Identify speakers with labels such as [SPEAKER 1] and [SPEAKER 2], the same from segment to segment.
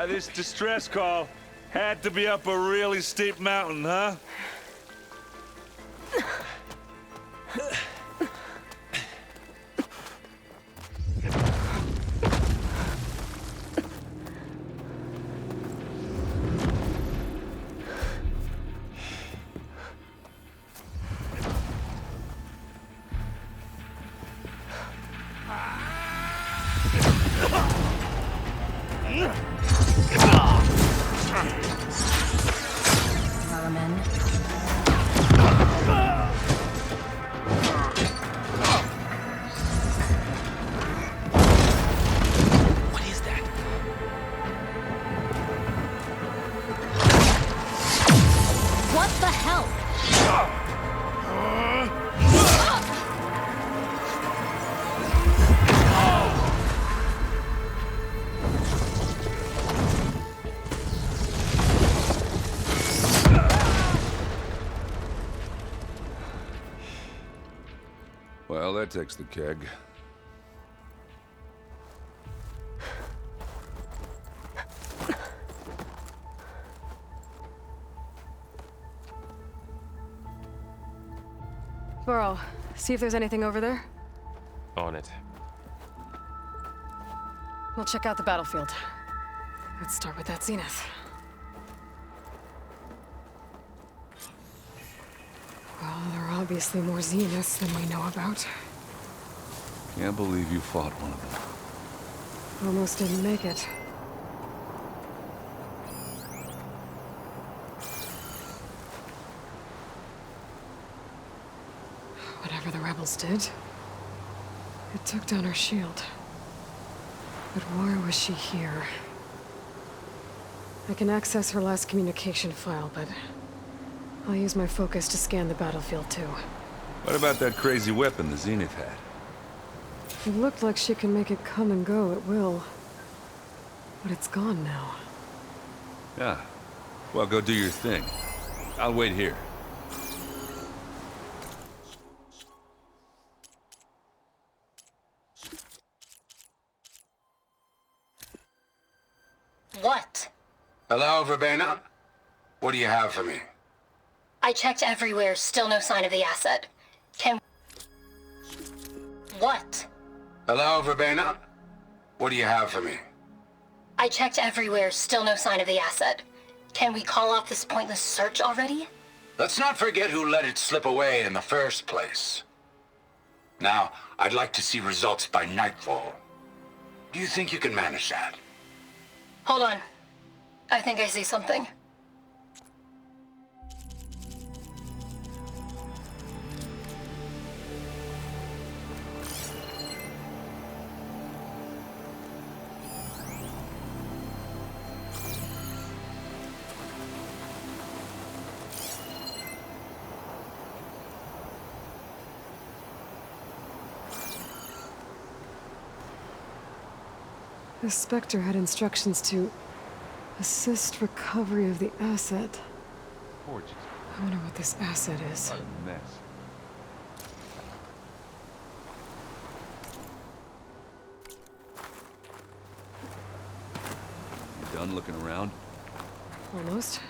[SPEAKER 1] This distress call had to be up a really steep mountain, huh?
[SPEAKER 2] Well, that takes the keg.
[SPEAKER 3] Burrow, see if there's anything over there.
[SPEAKER 4] On it.
[SPEAKER 3] We'll check out the battlefield. Let's start with that Zenith. Well, there are obviously more Zeniths than we know about.
[SPEAKER 2] Can't believe you fought one of them.
[SPEAKER 3] Almost didn't make it. Whatever the rebels did, it took down her shield. But why was she here? I can access her last communication file, but I'll use my focus to scan the battlefield too.
[SPEAKER 2] What about that crazy weapon the Zenith had?
[SPEAKER 3] It looked like she can make it come and go at will. But it's gone now.
[SPEAKER 2] Yeah. Well, go do your thing. I'll wait here.
[SPEAKER 5] What?
[SPEAKER 6] Hello, Verbena? What do you have for me?
[SPEAKER 5] I checked everywhere, still no sign of the asset. Can... What?
[SPEAKER 6] Hello, Verbena? What do you have for me?
[SPEAKER 5] I checked everywhere, still no sign of the asset. Can we call off this pointless search already?
[SPEAKER 6] Let's not forget who let it slip away in the first place. Now, I'd like to see results by nightfall. Do you think you can manage that?
[SPEAKER 5] Hold on. I think I see something.
[SPEAKER 3] The Spectre had instructions to assist recovery of the asset.
[SPEAKER 2] Forges.
[SPEAKER 3] I wonder what this asset is.
[SPEAKER 2] What a mess. You done looking around?
[SPEAKER 3] Almost.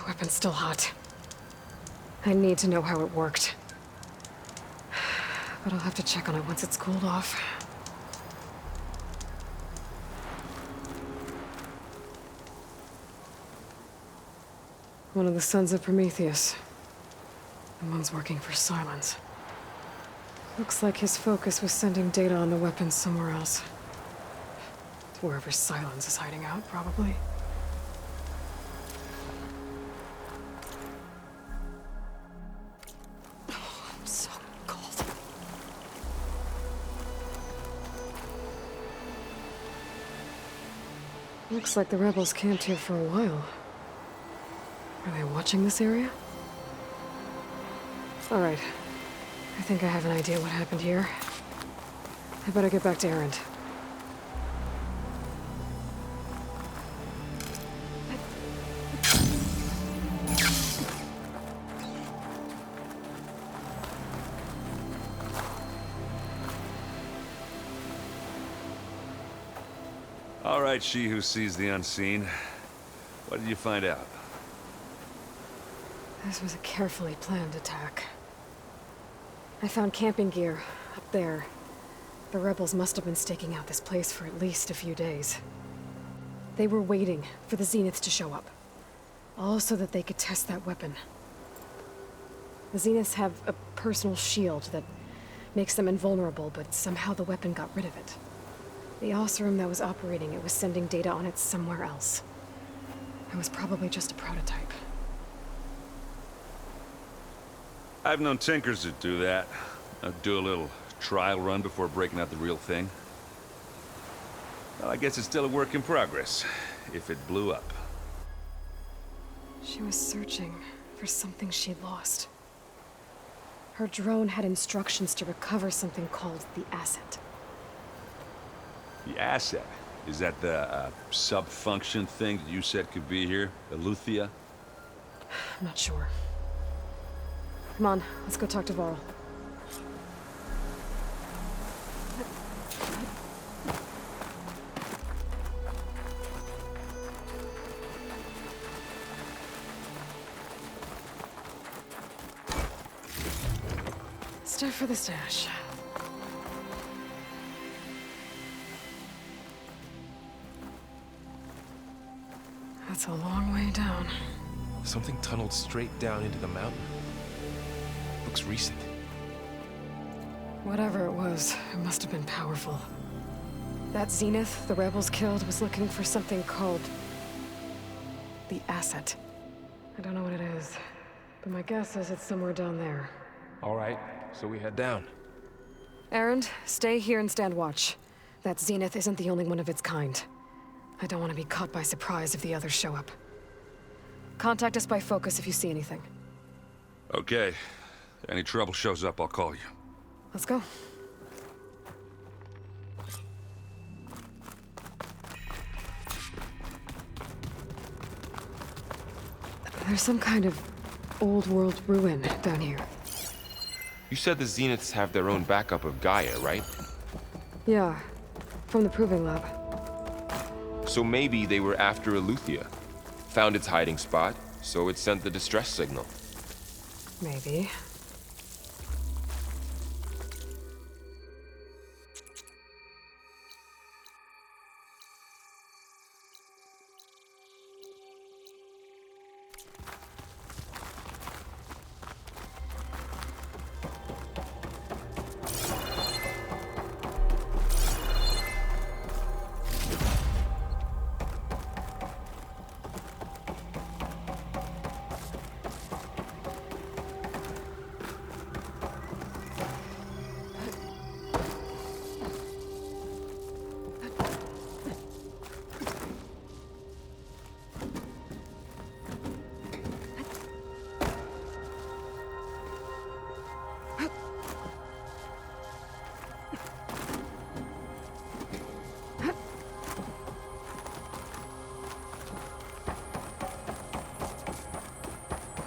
[SPEAKER 3] Weapon's still hot. I need to know how it worked. But I'll have to check on it once it's cooled off. One of the sons of Prometheus. The one's working for Silence. Looks like his focus was sending data on the weapons somewhere else. To wherever Silence is hiding out, probably. Looks like the rebels camped here for a while. Are they watching this area? All right. I think I have an idea what happened here. I better get back to Erend.
[SPEAKER 2] All right, she who sees the unseen. What did you find out?
[SPEAKER 3] This was a carefully planned attack. I found camping gear up there. The rebels must have been staking out this place for at least a few days. They were waiting for the Zeniths to show up. All so that they could test that weapon. The Zeniths have a personal shield that makes them invulnerable, but somehow the weapon got rid of it. The Oseram that was operating it was sending data on it somewhere else. It was probably just a prototype.
[SPEAKER 2] I've known tinkers that do that. Do a little trial run before breaking out the real thing. Well, I guess it's still a work in progress, if it blew up.
[SPEAKER 3] She was searching for something she lost. Her drone had instructions to recover something called the asset.
[SPEAKER 2] The asset? Is that the sub-function thing that you said could be here? Aletheia?
[SPEAKER 3] I'm not sure. Come on, let's go talk to Varl. Stuff for the stash. That's a long way down.
[SPEAKER 4] Something tunneled straight down into the mountain. Looks recent.
[SPEAKER 3] Whatever it was, it must have been powerful. That Zenith the rebels killed was looking for something called the asset. I don't know what it is, but my guess is it's somewhere down there.
[SPEAKER 4] All right, so we head down.
[SPEAKER 3] Erend, stay here and stand watch. That Zenith isn't the only one of its kind. I don't want to be caught by surprise if the others show up. Contact us by focus if you see anything.
[SPEAKER 2] Okay. Any trouble shows up, I'll call you.
[SPEAKER 3] Let's go. There's some kind of old world ruin down here.
[SPEAKER 7] You said the Zeniths have their own backup of Gaia, right?
[SPEAKER 3] Yeah, from the proving lab.
[SPEAKER 7] So maybe they were after Aletheia. Found its hiding spot, so it sent the distress signal.
[SPEAKER 3] Maybe.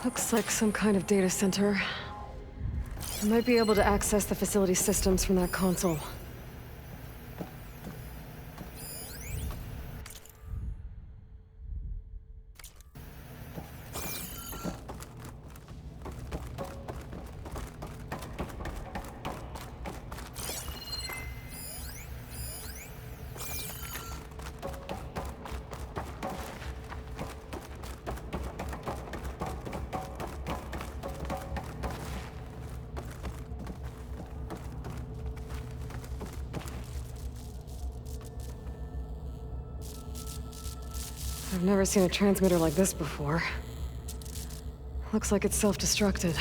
[SPEAKER 3] Looks like some kind of data center. I might be able to access the facility systems from that console. I've never seen a transmitter like this before. Looks like it's self-destructed.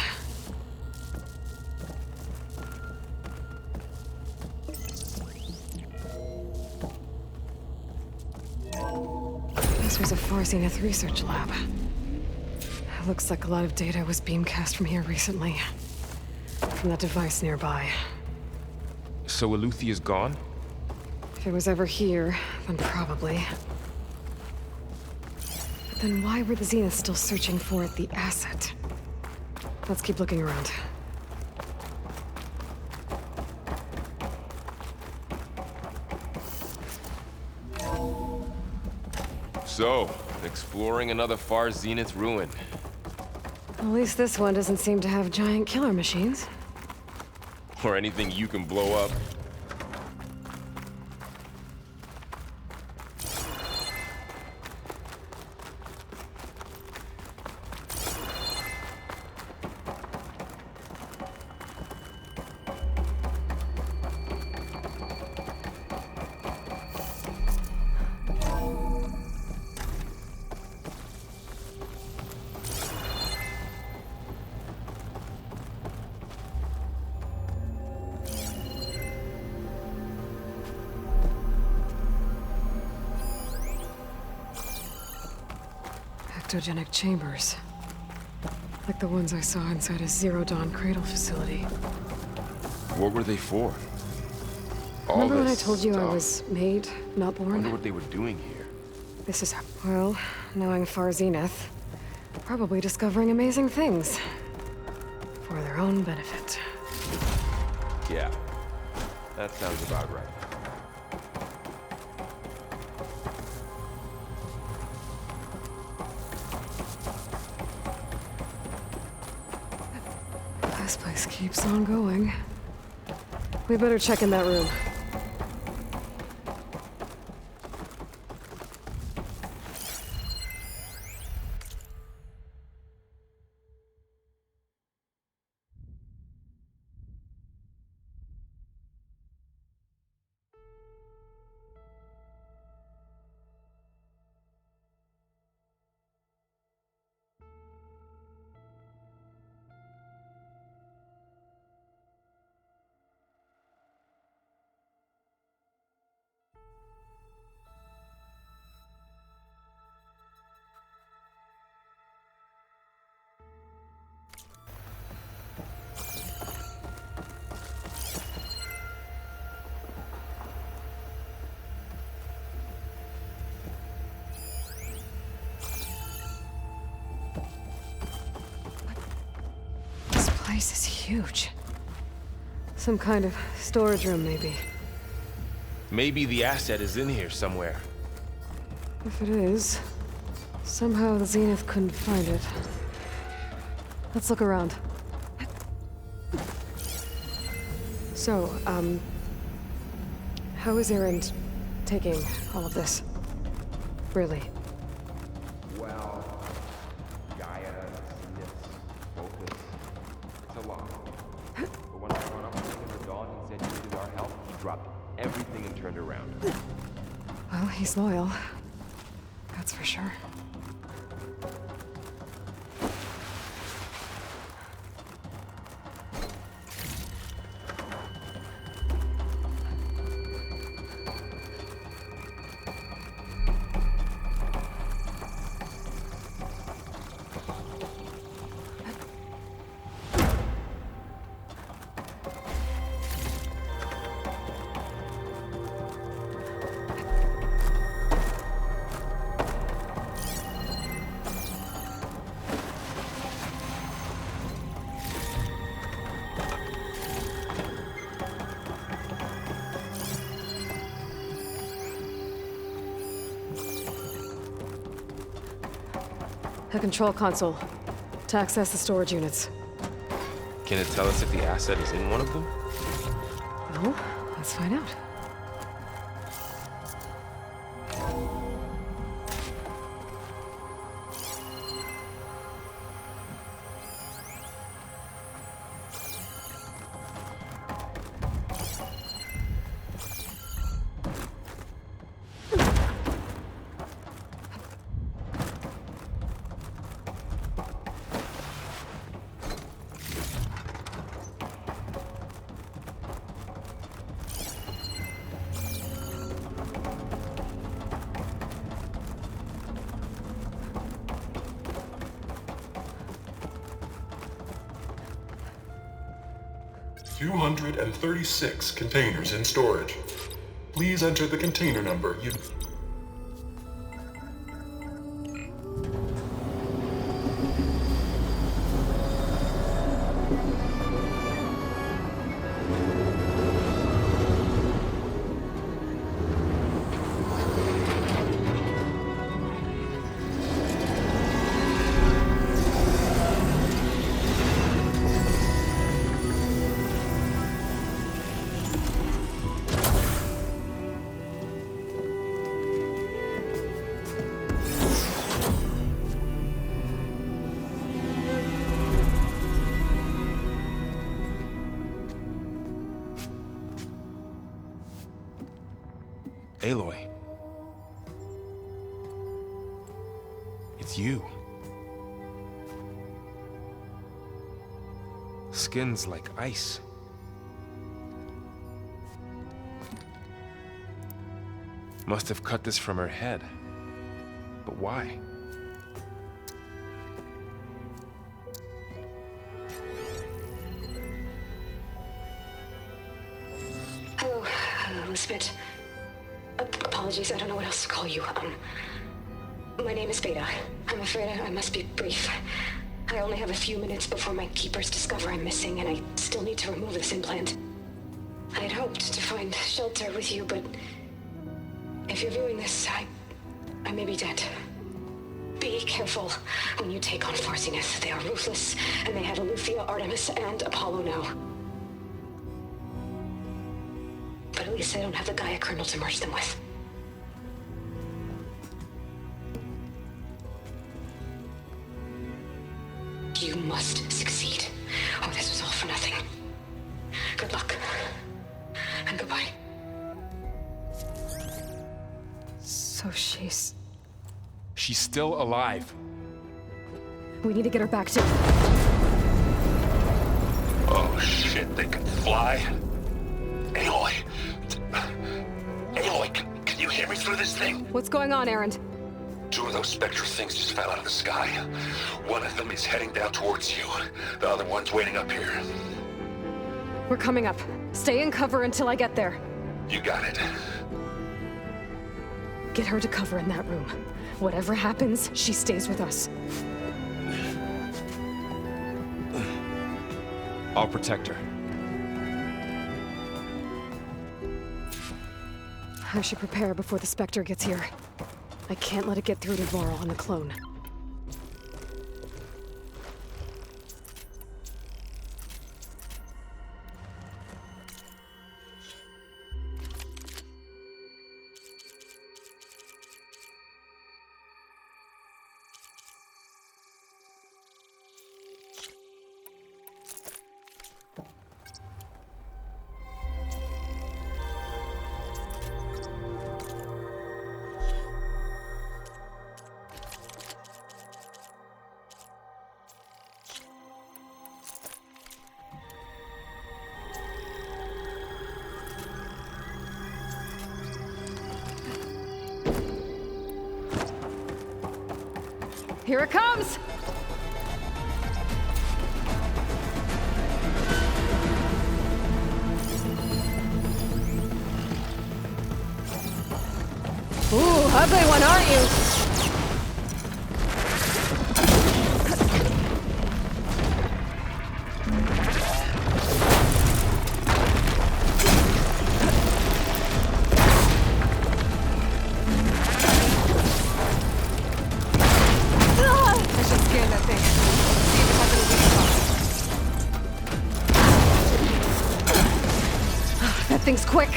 [SPEAKER 3] This was a far Zenith research lab. It looks like a lot of data was beamcast from here recently. From that device nearby.
[SPEAKER 7] So Aletheia's gone?
[SPEAKER 3] If it was ever here, then probably. But then why were the Zeniths still searching for the asset? Let's keep looking around.
[SPEAKER 7] So, exploring another far Zenith ruin.
[SPEAKER 3] At least this one doesn't seem to have giant killer machines.
[SPEAKER 7] Or anything you can blow up.
[SPEAKER 3] Ectogenic chambers. Like the ones I saw inside a Zero Dawn cradle facility.
[SPEAKER 7] What were they for?
[SPEAKER 3] Remember when I
[SPEAKER 7] this
[SPEAKER 3] told you I
[SPEAKER 7] stuff.
[SPEAKER 3] was made, not
[SPEAKER 7] I wonder
[SPEAKER 3] born?
[SPEAKER 7] what they were doing here.
[SPEAKER 3] This is, well, knowing Far Zenith, probably discovering amazing things. For their own benefit.
[SPEAKER 7] Yeah, that sounds about right.
[SPEAKER 3] This place keeps on going. We better check in that room. This place is huge. Some kind of storage room, maybe.
[SPEAKER 4] Maybe the asset is in here somewhere.
[SPEAKER 3] If it is, somehow the Zenith couldn't find it. Let's look around. So, how is Erend taking all of this? Really?
[SPEAKER 7] Well, Gaia, Zenith, focus. It's a lot. But when I brought up with him in the dawn and said he needed our help, he dropped everything and turned around.
[SPEAKER 3] Well, he's loyal. That's for sure. The control console. To access the storage units.
[SPEAKER 4] Can it tell us if the asset is in one of them?
[SPEAKER 3] Well, let's find out.
[SPEAKER 8] $236 containers in storage. Please enter the container number you...
[SPEAKER 4] Aloy. It's you. Skin's like ice. Must have cut this from her head. But why?
[SPEAKER 9] Hello, Elizabeth. Apologies, I don't know what else to call you. My name is Beta. I'm afraid I must be brief. I only have a few minutes before my keepers discover I'm missing, and I still need to remove this implant. I had hoped to find shelter with you, but if you're viewing this, I may be dead. Be careful when you take on Far Zenith. They are ruthless, and they have Aletheia, Artemis, and Apollo now. But at least they don't have the Gaia kernel to merge them with. You must succeed, or this was all for nothing. Good luck, and goodbye.
[SPEAKER 3] So she's...
[SPEAKER 4] She's still alive.
[SPEAKER 3] We need to get her back to...
[SPEAKER 6] Oh shit, they can fly? Aloy! Aloy, can you hear me through this thing?
[SPEAKER 3] What's going on, Erend?
[SPEAKER 6] 2 of those spectral things just fell out of the sky. One of them is heading down towards you. The other one's waiting up here.
[SPEAKER 3] We're coming up. Stay in cover until I get there.
[SPEAKER 6] You got it.
[SPEAKER 3] Get her to cover in that room. Whatever happens, she stays with us.
[SPEAKER 4] I'll protect her.
[SPEAKER 3] I should prepare before the Spectre gets here. I can't let it get through to Varl and the clone. Here it comes! Ooh, ugly one, aren't you? That thing's quick.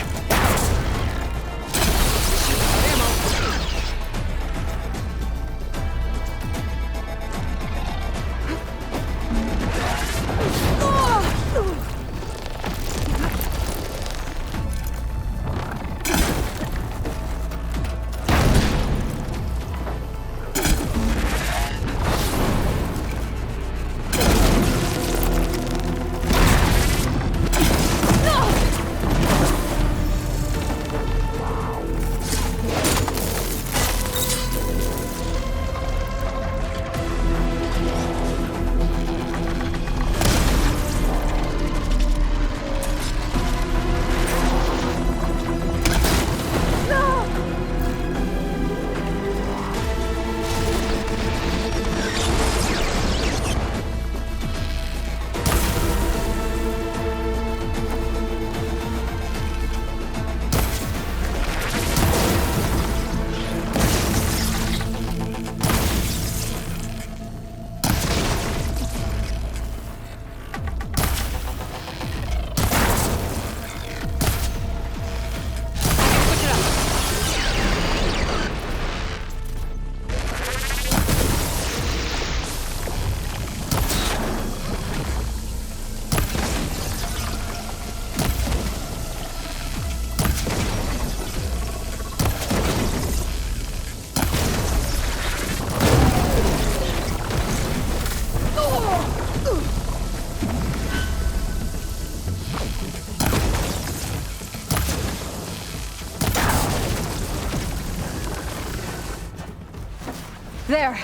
[SPEAKER 3] There.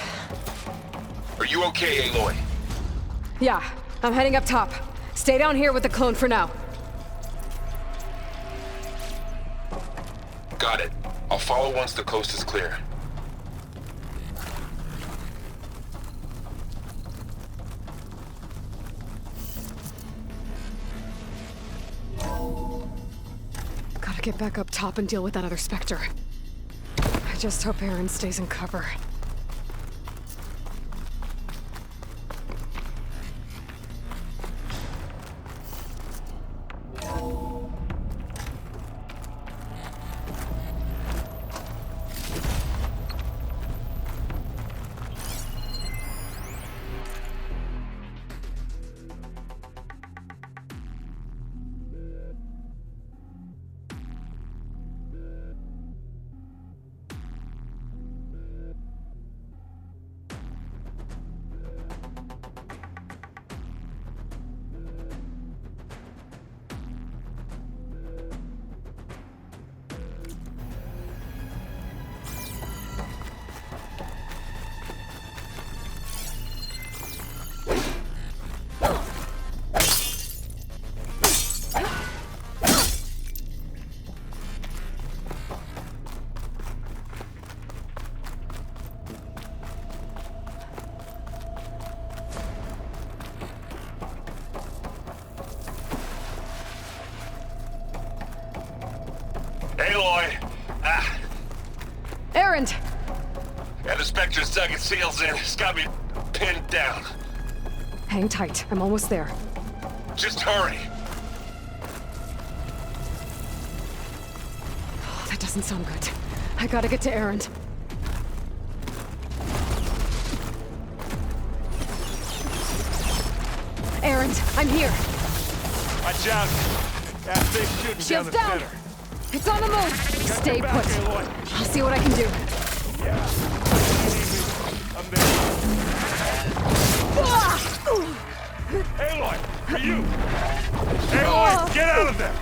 [SPEAKER 7] Are you okay, Aloy?
[SPEAKER 3] Yeah, I'm heading up top. Stay down here with the clone for now.
[SPEAKER 7] Got it. I'll follow once the coast is clear.
[SPEAKER 3] Gotta get back up top and deal with that other Spectre. I just hope Aaron stays in cover.
[SPEAKER 1] Aloy!
[SPEAKER 3] Aaron!
[SPEAKER 1] Yeah, the Spectre's dug its heels in. It's got me pinned down.
[SPEAKER 3] Hang tight. I'm almost there.
[SPEAKER 1] Just hurry.
[SPEAKER 3] Oh, that doesn't sound good. I gotta get to Aaron. Aaron, I'm here.
[SPEAKER 1] Watch out. That thing's shooting down
[SPEAKER 3] Shields
[SPEAKER 1] the
[SPEAKER 3] down.
[SPEAKER 1] center.
[SPEAKER 3] It's on the move. Stay
[SPEAKER 1] back,
[SPEAKER 3] put.
[SPEAKER 1] Aloy.
[SPEAKER 3] I'll see what I can do.
[SPEAKER 1] Yeah. I'm there. Aloy, for you. Aloy, get out of there.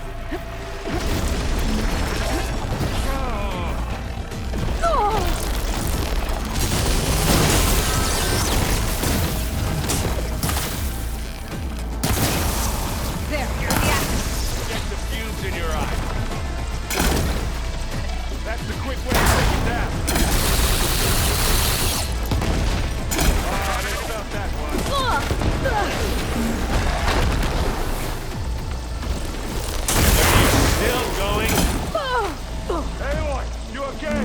[SPEAKER 3] There.
[SPEAKER 1] Get the fumes in your eye. That's the quick way to take it down. Oh, they felt that one. Still going. Aloy, you okay?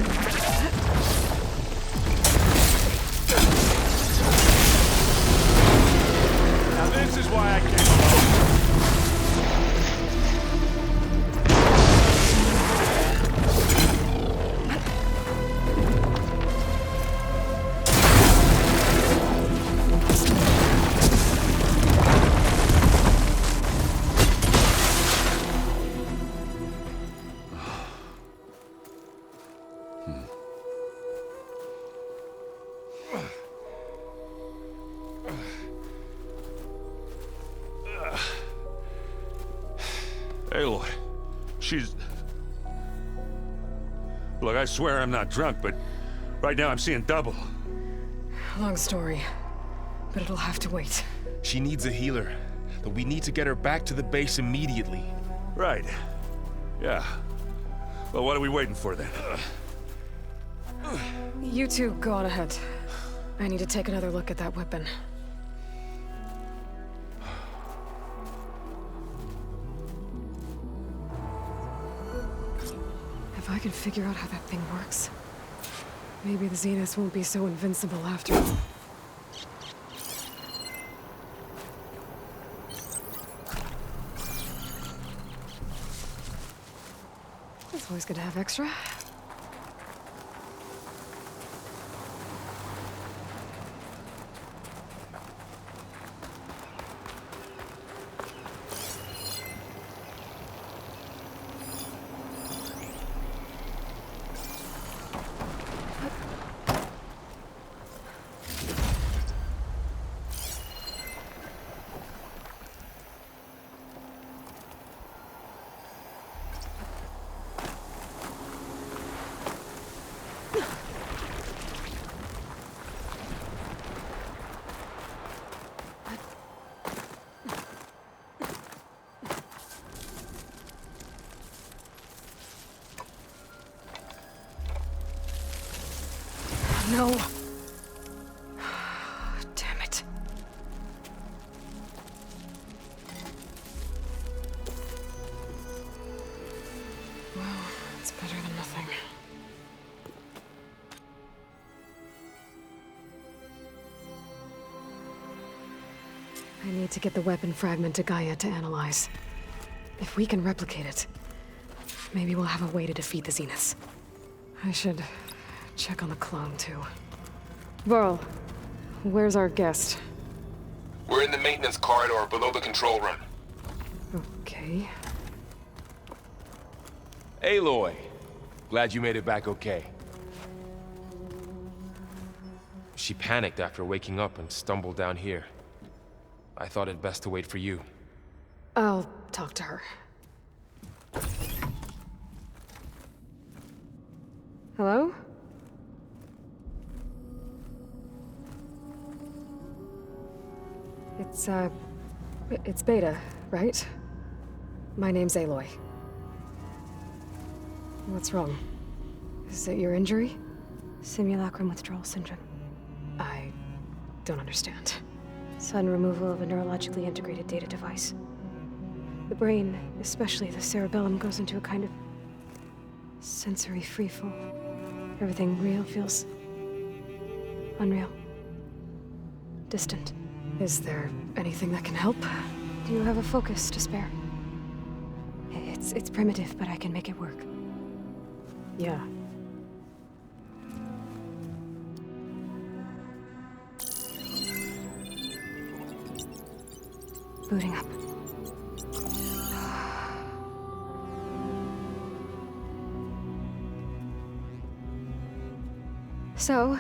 [SPEAKER 1] Now this is why I came along. Aloy, she's... Look, I swear I'm not drunk, but right now I'm seeing double.
[SPEAKER 3] Long story, but it'll have to wait.
[SPEAKER 4] She needs a healer, but we need to get her back to the base immediately.
[SPEAKER 1] Right. Yeah. Well, what are we waiting for then?
[SPEAKER 3] You two go on ahead. I need to take another look at that weapon. If I can figure out how that thing works, maybe the Zenith won't be so invincible after all. It's always good to have extra. No. Damn it. Well, it's better than nothing. I need to get the weapon fragment to Gaia to analyze. If we can replicate it, maybe we'll have a way to defeat the Zeniths. I should check on the clone, too. Varl, where's our guest?
[SPEAKER 4] We're in the maintenance corridor below the control room.
[SPEAKER 3] Okay.
[SPEAKER 4] Aloy, glad you made it back okay. She panicked after waking up and stumbled down here. I thought it best to wait for you.
[SPEAKER 3] I'll talk to her. Hello? It's Beta, right? My name's Aloy. What's wrong? Is it your injury?
[SPEAKER 10] Simulacrum withdrawal syndrome.
[SPEAKER 3] I don't understand.
[SPEAKER 10] Sudden removal of a neurologically integrated data device. The brain, especially the cerebellum, goes into a kind of sensory freefall. Everything real feels unreal. Distant.
[SPEAKER 3] Is there anything that can help?
[SPEAKER 10] Do you have a focus to spare? It's primitive, but I can make it work.
[SPEAKER 3] Yeah.
[SPEAKER 10] Booting up. So,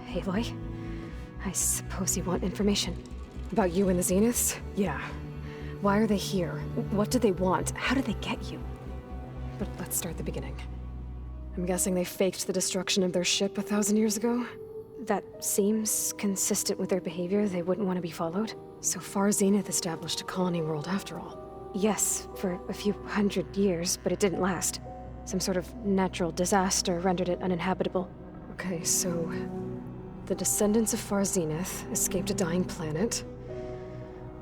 [SPEAKER 10] Aloy, I suppose you want information.
[SPEAKER 3] About you and the Zeniths? Yeah. Why are they here? What do they want? How did they get you? But let's start at the beginning. I'm guessing they faked the destruction of their ship 1,000 years ago?
[SPEAKER 10] That seems consistent with their behavior. They wouldn't want to be followed.
[SPEAKER 3] So far, Zenith established a colony world after all.
[SPEAKER 10] Yes, for a few hundred years, but it didn't last. Some sort of natural disaster rendered it uninhabitable.
[SPEAKER 3] Okay, so the descendants of Far Zenith escaped a dying planet,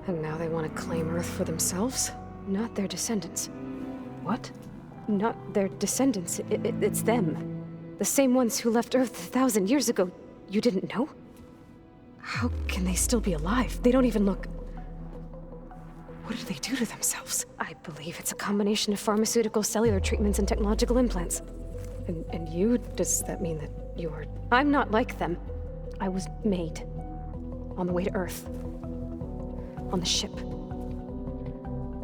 [SPEAKER 3] and now they want to claim Earth for themselves?
[SPEAKER 10] Not their descendants.
[SPEAKER 3] What?
[SPEAKER 10] Not their descendants. It's them. The same ones who left Earth 1,000 years ago. You didn't know?
[SPEAKER 3] How can they still be alive? They don't even look... What did they do to themselves?
[SPEAKER 10] I believe it's a combination of pharmaceutical, cellular treatments, and technological implants.
[SPEAKER 3] And you? Does that mean that you're...
[SPEAKER 10] I'm not like them. I was made. On the way to Earth. On the ship.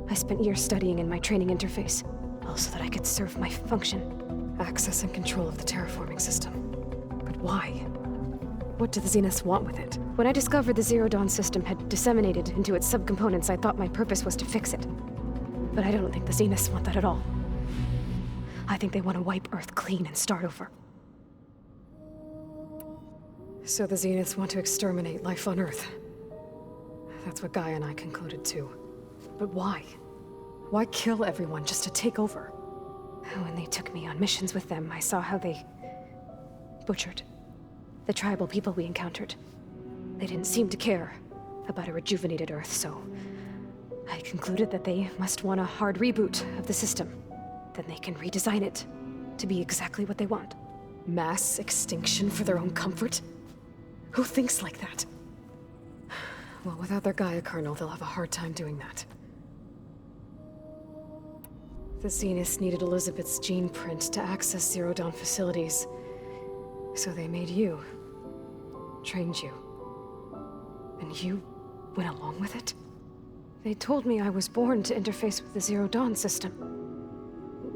[SPEAKER 10] I spent years studying in my training interface, all so that I could serve my function.
[SPEAKER 3] Access and control of the terraforming system. But why? What do the Zeniths want with it?
[SPEAKER 10] When I discovered the Zero Dawn system had disseminated into its subcomponents, I thought my purpose was to fix it. But I don't think the Zeniths want that at all. I think they want to wipe Earth clean and start over.
[SPEAKER 3] So the Zeniths want to exterminate life on Earth. That's what Gaia and I concluded too. But why? Why kill everyone just to take over?
[SPEAKER 10] When they took me on missions with them, I saw how they butchered the tribal people we encountered. They didn't seem to care about a rejuvenated Earth, so I concluded that they must want a hard reboot of the system. Then they can redesign it to be exactly what they want.
[SPEAKER 3] Mass extinction for their own comfort? Who thinks like that? Well, without their Gaia kernel, they'll have a hard time doing that. The Zeniths needed Elizabeth's gene print to access Zero Dawn facilities. So they made you. Trained you. And you went along with it?
[SPEAKER 10] They told me I was born to interface with the Zero Dawn system.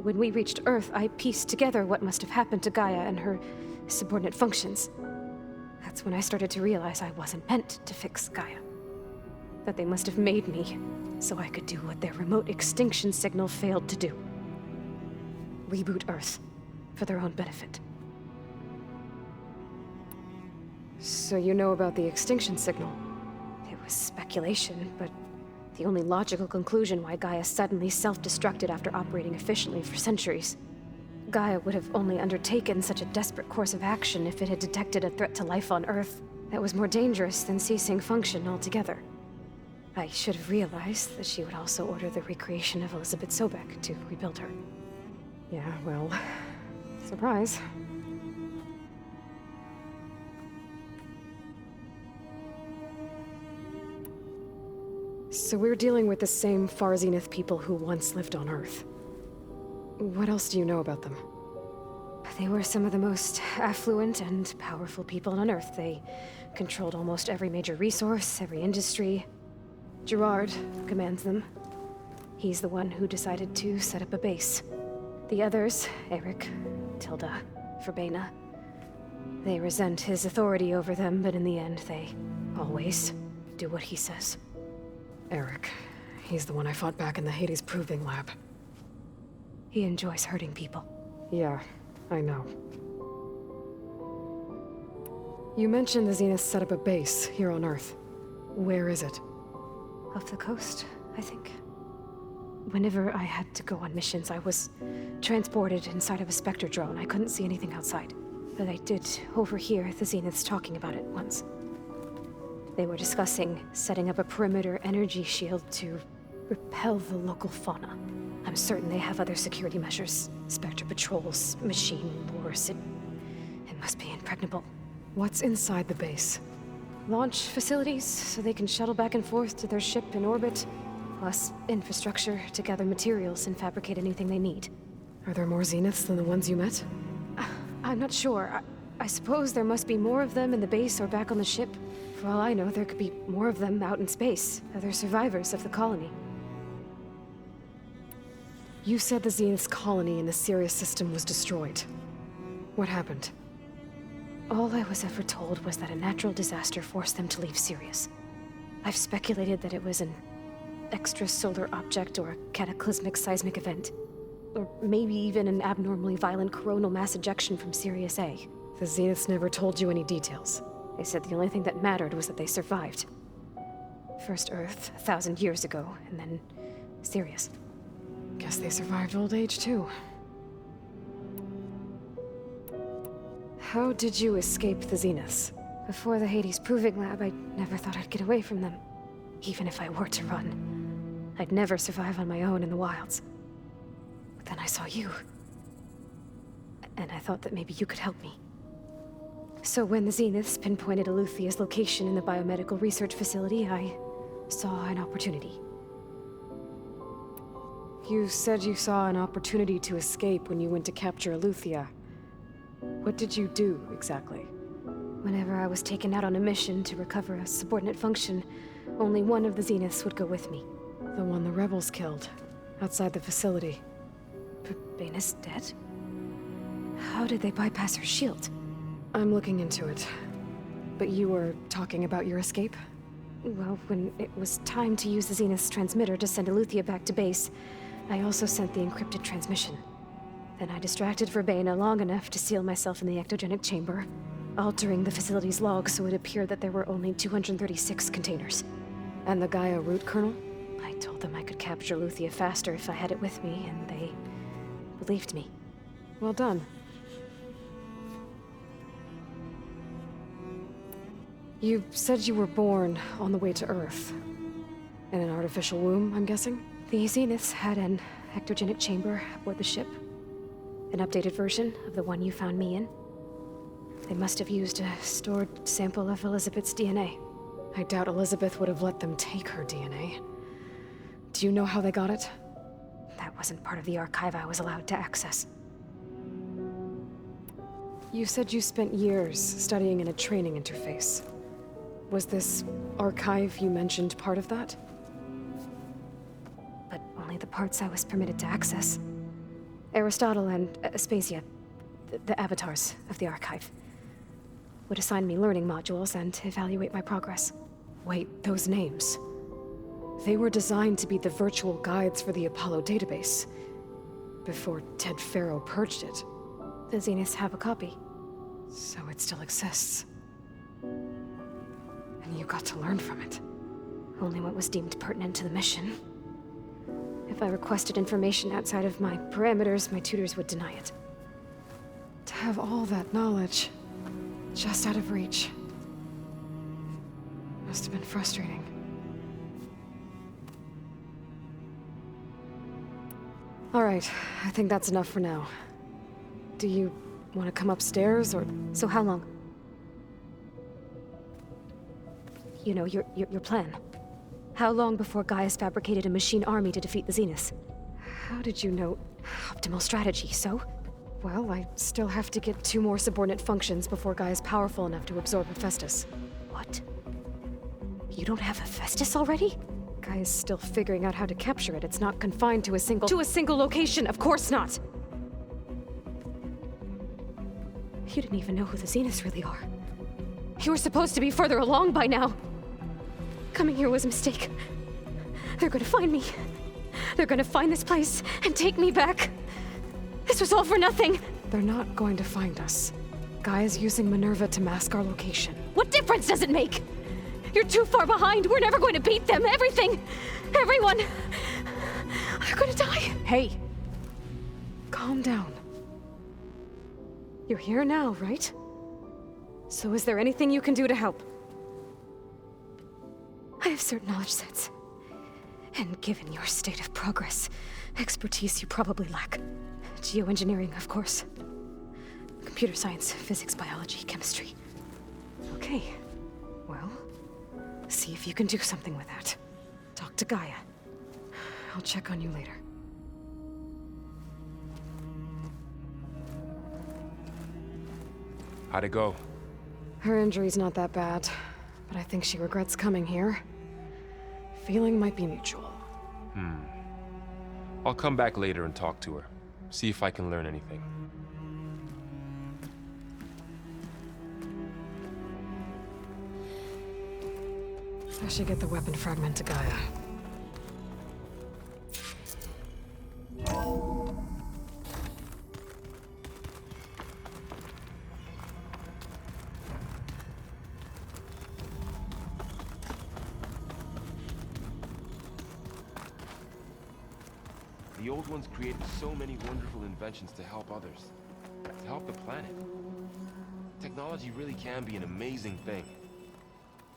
[SPEAKER 10] When we reached Earth, I pieced together what must have happened to Gaia and her subordinate functions. That's when I started to realize I wasn't meant to fix Gaia. That they must have made me so I could do what their remote extinction signal failed to do. Reboot Earth for their own benefit.
[SPEAKER 3] So you know about the extinction signal?
[SPEAKER 10] It was speculation, but the only logical conclusion why Gaia suddenly self-destructed after operating efficiently for centuries. Gaia would have only undertaken such a desperate course of action if it had detected a threat to life on Earth that was more dangerous than ceasing function altogether. I should have realized that she would also order the recreation of Elizabeth Sobek to rebuild her.
[SPEAKER 3] Yeah, well, surprise. So we're dealing with the same far Zenith people who once lived on Earth. What else do you know about them?
[SPEAKER 10] They were some of the most affluent and powerful people on Earth. They controlled almost every major resource, every industry. Gerard commands them. He's the one who decided to set up a base. The others, Eric, Tilda, Verbena, they resent his authority over them, but in the end, they always do what he says.
[SPEAKER 3] Eric. He's the one I fought back in the Hades Proving Lab.
[SPEAKER 10] He enjoys hurting people.
[SPEAKER 3] Yeah, I know. You mentioned the Zenith set up a base here on Earth. Where is it?
[SPEAKER 10] Off the coast, I think. Whenever I had to go on missions, I was transported inside of a Spectre drone. I couldn't see anything outside. But I did overhear the Zeniths talking about it once. They were discussing setting up a perimeter energy shield to repel the local fauna. I'm certain they have other security measures. Spectre patrols, machine wars. It must be impregnable.
[SPEAKER 3] What's inside the base?
[SPEAKER 10] Launch facilities, so they can shuttle back and forth to their ship in orbit. Plus infrastructure to gather materials and fabricate anything they need.
[SPEAKER 3] Are there more Zeniths than the ones you met?
[SPEAKER 10] I'm not sure. I suppose there must be more of them in the base or back on the ship. For all I know, there could be more of them out in space. Other survivors of the colony.
[SPEAKER 3] You said the Zenith's colony in the Sirius system was destroyed. What happened?
[SPEAKER 10] All I was ever told was that a natural disaster forced them to leave Sirius. I've speculated that it was an extrasolar object or a cataclysmic seismic event. Or maybe even an abnormally violent coronal mass ejection from Sirius A.
[SPEAKER 3] The Zeniths never told you any details.
[SPEAKER 10] They said the only thing that mattered was that they survived. First Earth, 1,000 years ago, and then Sirius.
[SPEAKER 3] Guess they survived old age, too. How did you escape the Zeniths?
[SPEAKER 10] Before the Hades Proving Lab, I never thought I'd get away from them. Even if I were to run. I'd never survive on my own in the wilds. But then I saw you. And I thought that maybe you could help me. So when the Zeniths pinpointed Eluthia's location in the biomedical research facility, I saw an opportunity.
[SPEAKER 3] You said you saw an opportunity to escape when you went to capture Eluthia. What did you do, exactly?
[SPEAKER 10] Whenever I was taken out on a mission to recover a subordinate function, only one of the Zeniths would go with me.
[SPEAKER 3] The one the rebels killed, outside the facility.
[SPEAKER 10] Baina's dead? How did they bypass her shield?
[SPEAKER 3] I'm looking into it. But you were talking about your escape?
[SPEAKER 10] Well, when it was time to use the Zenith's transmitter to send Eluthia back to base, I also sent the encrypted transmission. Then I distracted Verbena long enough to seal myself in the ectogenic chamber, altering the facility's log so it appeared that there were only 236 containers.
[SPEAKER 3] And the Gaia root kernel?
[SPEAKER 10] I told them I could capture Eluthia faster if I had it with me, and they believed me.
[SPEAKER 3] Well done. You said you were born on the way to Earth. In an artificial womb, I'm guessing?
[SPEAKER 10] The Zeniths had an ectogenic chamber aboard the ship. An updated version of the one you found me in. They must have used a stored sample of Elizabeth's DNA.
[SPEAKER 3] I doubt Elizabeth would have let them take her DNA. Do you know how they got it?
[SPEAKER 10] That wasn't part of the archive I was allowed to access.
[SPEAKER 3] You said you spent years studying in a training interface. Was this archive you mentioned part of that?
[SPEAKER 10] But only the parts I was permitted to access. Aristotle and Aspasia, the avatars of the archive, would assign me learning modules and evaluate my progress.
[SPEAKER 3] Wait, those names. They were designed to be the virtual guides for the Apollo database, before Ted Farrow purged it.
[SPEAKER 10] The Zeniths have a copy.
[SPEAKER 3] So it still exists. And you got to learn from it.
[SPEAKER 10] Only what was deemed pertinent to the mission. If I requested information outside of my parameters, my tutors would deny it.
[SPEAKER 3] have all that knowledge just out of reach. Must have been frustrating. All right, I think that's enough for now. Do you want to come upstairs, or...
[SPEAKER 10] So how long? You know, your plan. How long before Gaia's fabricated a machine army to defeat the Zeniths?
[SPEAKER 3] How did you know?
[SPEAKER 10] Optimal strategy, so?
[SPEAKER 3] Well, I still have to get 2 more subordinate functions before Gaia's powerful enough to absorb Hephaestus.
[SPEAKER 10] What? You don't have Hephaestus already?
[SPEAKER 3] Gaia's still figuring out how to capture it. It's not confined to a single location, of course not!
[SPEAKER 10] You didn't even know who the Zeniths really are. You were supposed to be further along by now. Coming here was a mistake. They're gonna find me. They're gonna find this place and take me back. This was all for nothing.
[SPEAKER 3] They're not going to find us. Gaia's using Minerva to mask our location.
[SPEAKER 10] What difference does it make? You're too far behind. We're never going to beat them. Everything. Everyone. They're gonna die.
[SPEAKER 3] Hey. Calm down. You're here now, right? So is there anything you can do to help?
[SPEAKER 10] I have certain knowledge sets. And given your state of progress, expertise you probably lack. Geoengineering, of course. Computer science, physics, biology, chemistry.
[SPEAKER 3] Okay. Well, see if you can do something with that. Talk to Gaia. I'll check on you later.
[SPEAKER 4] How'd it go?
[SPEAKER 3] Her injury's not that bad, but I think she regrets coming here. Feeling might be mutual.
[SPEAKER 4] I'll come back later and talk to her. See if I can learn anything.
[SPEAKER 3] I should get the weapon fragment to Gaia.
[SPEAKER 4] The old ones created so many wonderful inventions to help others. To help the planet. Technology really can be an amazing thing.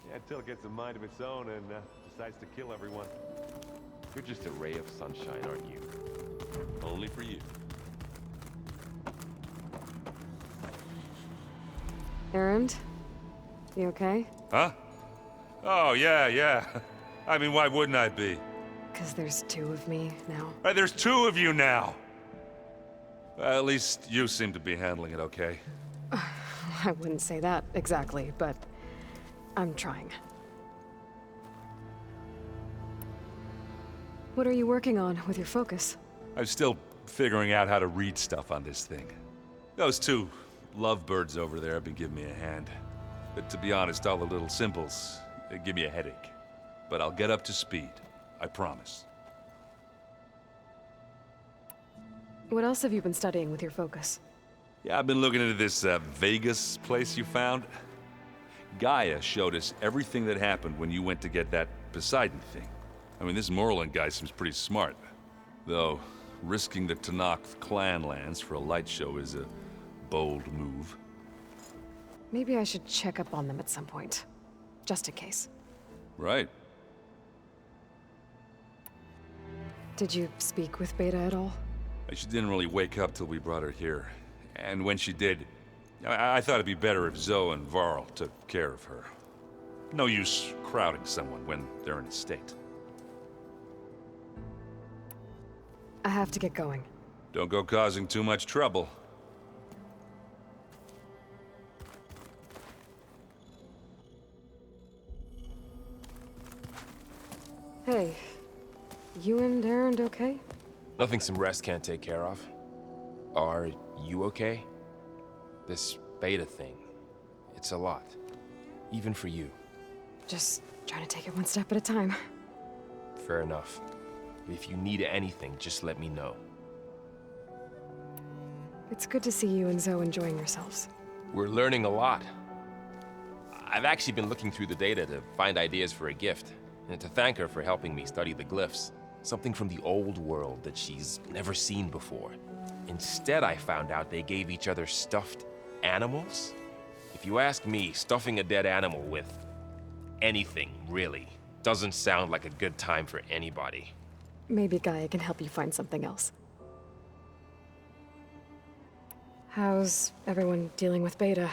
[SPEAKER 1] Yeah, until it gets a mind of its own and decides to kill everyone.
[SPEAKER 4] You're just a ray of sunshine, aren't you?
[SPEAKER 2] Only for you.
[SPEAKER 3] Errand? You okay?
[SPEAKER 2] Huh? Oh, yeah. I mean, why wouldn't I be?
[SPEAKER 3] 'Cause there's 2 of me now.
[SPEAKER 2] There's 2 of you now! Well, at least you seem to be handling it okay.
[SPEAKER 3] I wouldn't say that exactly, but I'm trying. What are you working on with your focus?
[SPEAKER 2] I'm still figuring out how to read stuff on this thing. Those 2 lovebirds over there have been giving me a hand. But to be honest, all the little symbols, they give me a headache. But I'll get up to speed. I promise.
[SPEAKER 3] What else have you been studying with your focus?
[SPEAKER 2] Yeah, I've been looking into this Vegas place you found. Gaia showed us everything that happened when you went to get that Poseidon thing. I mean, this Merlin guy seems pretty smart. Though, risking the Tenakth clan lands for a light show is a bold move.
[SPEAKER 3] Maybe I should check up on them at some point. Just in case.
[SPEAKER 2] Right.
[SPEAKER 3] Did you speak with Beta at all?
[SPEAKER 2] She didn't really wake up till we brought her here. And when she did, I thought it'd be better if Zoe and Varl took care of her. No use crowding someone when they're in a state.
[SPEAKER 3] I have to get going.
[SPEAKER 2] Don't go causing too much trouble.
[SPEAKER 3] Hey, you and Errand okay?
[SPEAKER 4] Nothing some rest can't take care of. Are you okay? This beta thing, it's a lot. Even for you.
[SPEAKER 3] Just trying to take it one step at a time.
[SPEAKER 4] Fair enough. If you need anything, just let me know.
[SPEAKER 3] It's good to see you and Zoe enjoying yourselves.
[SPEAKER 4] We're learning a lot. I've actually been looking through the data to find ideas for a gift, and to thank her for helping me study the glyphs. Something from the old world that she's never seen before. Instead, I found out they gave each other stuffed animals. If you ask me, stuffing a dead animal with anything, really, doesn't sound like a good time for anybody.
[SPEAKER 3] Maybe Gaia can help you find something else. How's everyone dealing with Beta?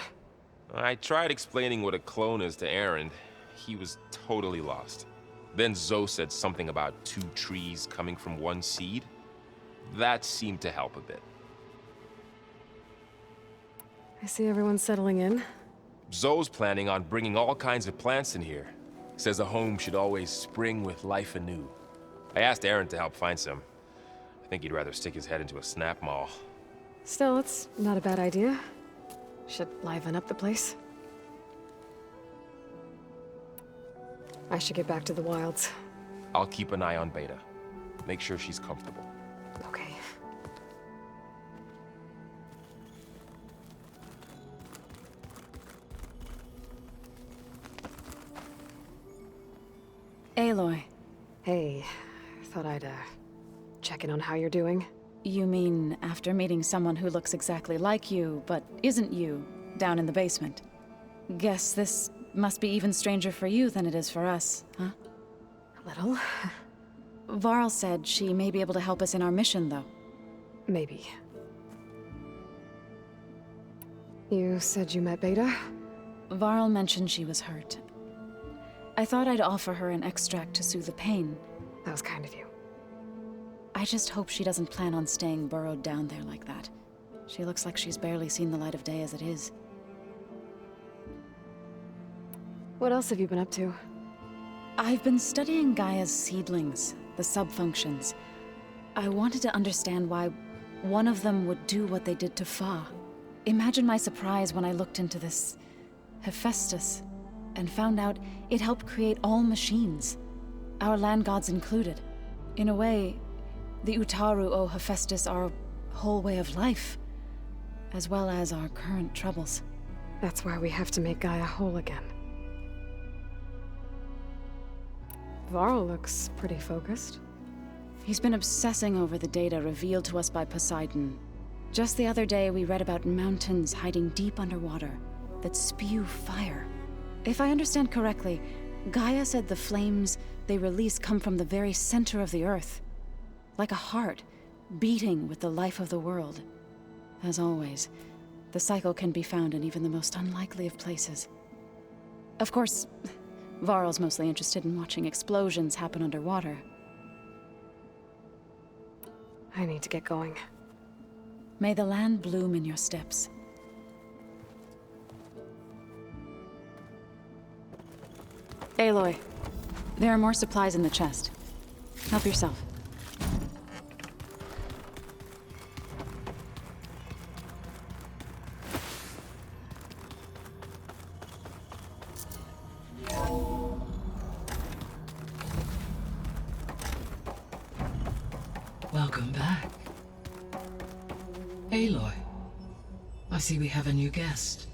[SPEAKER 4] I tried explaining what a clone is to Aaron. He was totally lost. Then Zoe said something about 2 trees coming from 1 seed. That seemed to help a bit.
[SPEAKER 3] I see everyone settling in.
[SPEAKER 4] Zoe's planning on bringing all kinds of plants in here. Says a home should always spring with life anew. I asked Aaron to help find some. I think he'd rather stick his head into a snap mall.
[SPEAKER 3] Still, it's not a bad idea. Should liven up the place. I should get back to the wilds.
[SPEAKER 4] I'll keep an eye on Beta. Make sure she's comfortable.
[SPEAKER 3] Okay.
[SPEAKER 11] Aloy.
[SPEAKER 3] Hey, thought I'd, check in on how you're doing.
[SPEAKER 11] You mean after meeting someone who looks exactly like you, but isn't you, down in the basement? Guess this must be even stranger for you than it is for us, huh?
[SPEAKER 3] A little.
[SPEAKER 11] Varl said she may be able to help us in our mission, though.
[SPEAKER 3] Maybe. You said you met Beta?
[SPEAKER 11] Varl mentioned she was hurt. I thought I'd offer her an extract to soothe the pain.
[SPEAKER 3] That was kind of you.
[SPEAKER 11] I just hope she doesn't plan on staying burrowed down there like that. She looks like she's barely seen the light of day as it is.
[SPEAKER 3] What else have you been up to?
[SPEAKER 11] I've been studying Gaia's seedlings, the subfunctions. I wanted to understand why one of them would do what they did to Fa. Imagine my surprise when I looked into this Hephaestus and found out it helped create all machines, our land gods included. In a way, the Utaru owe Hephaestus our whole way of life, as well as our current troubles.
[SPEAKER 3] That's why we have to make Gaia whole again. Varl looks pretty focused.
[SPEAKER 11] He's been obsessing over the data revealed to us by Poseidon. Just the other day, we read about mountains hiding deep underwater that spew fire. If I understand correctly, Gaia said the flames they release come from the very center of the Earth. Like a heart, beating with the life of the world. As always, the cycle can be found in even the most unlikely of places. Of course, Varl's mostly interested in watching explosions happen underwater.
[SPEAKER 3] I need to get going.
[SPEAKER 11] May the land bloom in your steps. Aloy, there are more supplies in the chest. Help yourself.
[SPEAKER 12] Welcome back. Aloy, I see we have a new guest.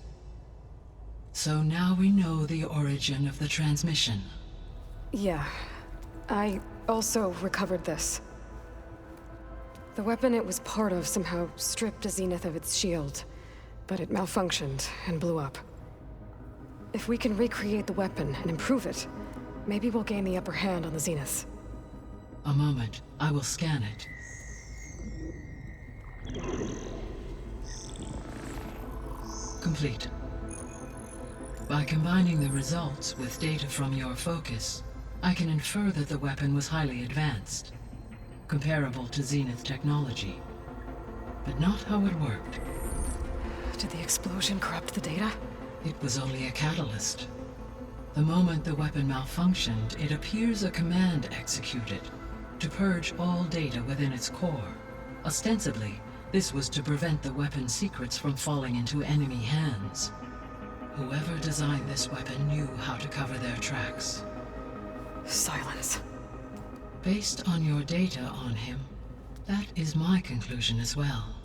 [SPEAKER 12] So now we know the origin of the transmission.
[SPEAKER 3] Yeah. I also recovered this. The weapon it was part of somehow stripped Zenith of its shield, but it malfunctioned and blew up. If we can recreate the weapon and improve it, maybe we'll gain the upper hand on the Zeniths.
[SPEAKER 12] A moment, I will scan it. Complete. By combining the results with data from your focus, I can infer that the weapon was highly advanced, comparable to Zenith technology. But not how it worked.
[SPEAKER 3] Did the explosion corrupt the data?
[SPEAKER 12] It was only a catalyst. The moment the weapon malfunctioned, it appears a command executed to purge all data within its core. Ostensibly, this was to prevent the weapon's secrets from falling into enemy hands. Whoever designed this weapon knew how to cover their tracks.
[SPEAKER 3] Silence.
[SPEAKER 12] Based on your data on him, that is my conclusion as well.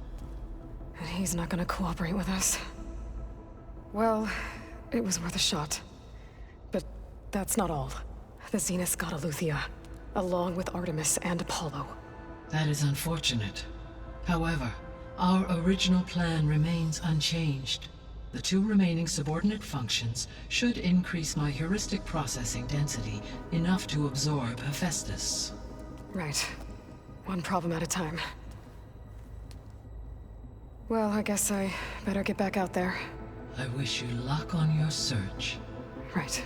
[SPEAKER 3] And he's not gonna cooperate with us. Well, it was worth a shot. But that's not all. The Zeniths got Aletheia, along with Artemis and Apollo.
[SPEAKER 12] That is unfortunate. However, Our original plan remains unchanged. The 2 remaining subordinate functions should increase my heuristic processing density enough to absorb Hephaestus.
[SPEAKER 3] Right. One problem at a time. Well, I guess I better get back out there.
[SPEAKER 12] I wish you luck on your search.
[SPEAKER 3] Right.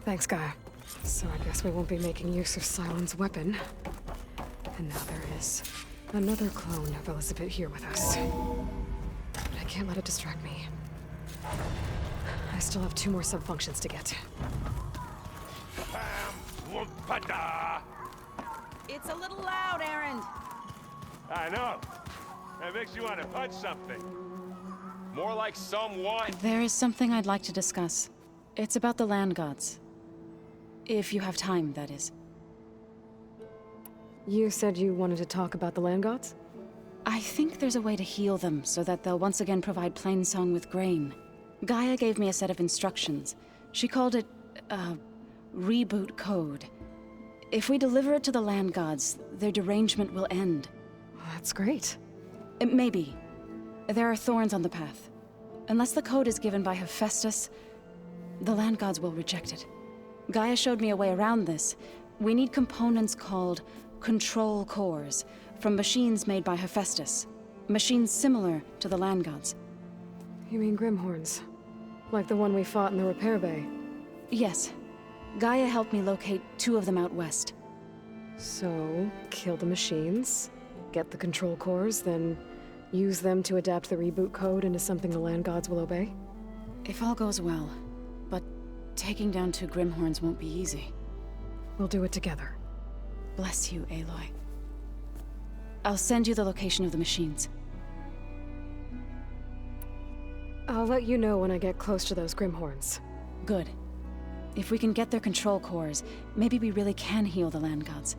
[SPEAKER 3] Thanks, Gaia. So I guess we won't be making use of Cylon's weapon. And now there is another clone of Elizabeth here with us. But I can't let it distract me. I still have 2 more sub-functions to get.
[SPEAKER 13] It's a little loud, Erend.
[SPEAKER 1] I know. That makes you want to punch something.
[SPEAKER 4] More like someone.
[SPEAKER 11] There is something I'd like to discuss. It's about the land gods. If you have time, that is.
[SPEAKER 3] You said you wanted to talk about the land gods?
[SPEAKER 11] I think there's a way to heal them so that they'll once again provide Plainsong with grain. Gaia gave me a set of instructions. She called it, reboot code. If we deliver it to the land gods, their derangement will end.
[SPEAKER 3] Well, that's great.
[SPEAKER 11] Maybe. There are thorns on the path. Unless the code is given by Hephaestus, the land gods will reject it. Gaia showed me a way around this. We need components called control cores from machines made by Hephaestus. Machines similar to the land gods.
[SPEAKER 3] You mean Grimhorns? Like the one we fought in the repair bay?
[SPEAKER 11] Yes. Gaia helped me locate 2 of them out west.
[SPEAKER 3] So, kill the machines, get the control cores, then use them to adapt the reboot code into something the land gods will obey?
[SPEAKER 11] If all goes well. But taking down 2 Grimhorns won't be easy.
[SPEAKER 3] We'll do it together.
[SPEAKER 11] Bless you, Aloy. I'll send you the location of the machines.
[SPEAKER 3] I'll let you know when I get close to those Grimhorns.
[SPEAKER 11] Good. If we can get their control cores, maybe we really can heal the land gods.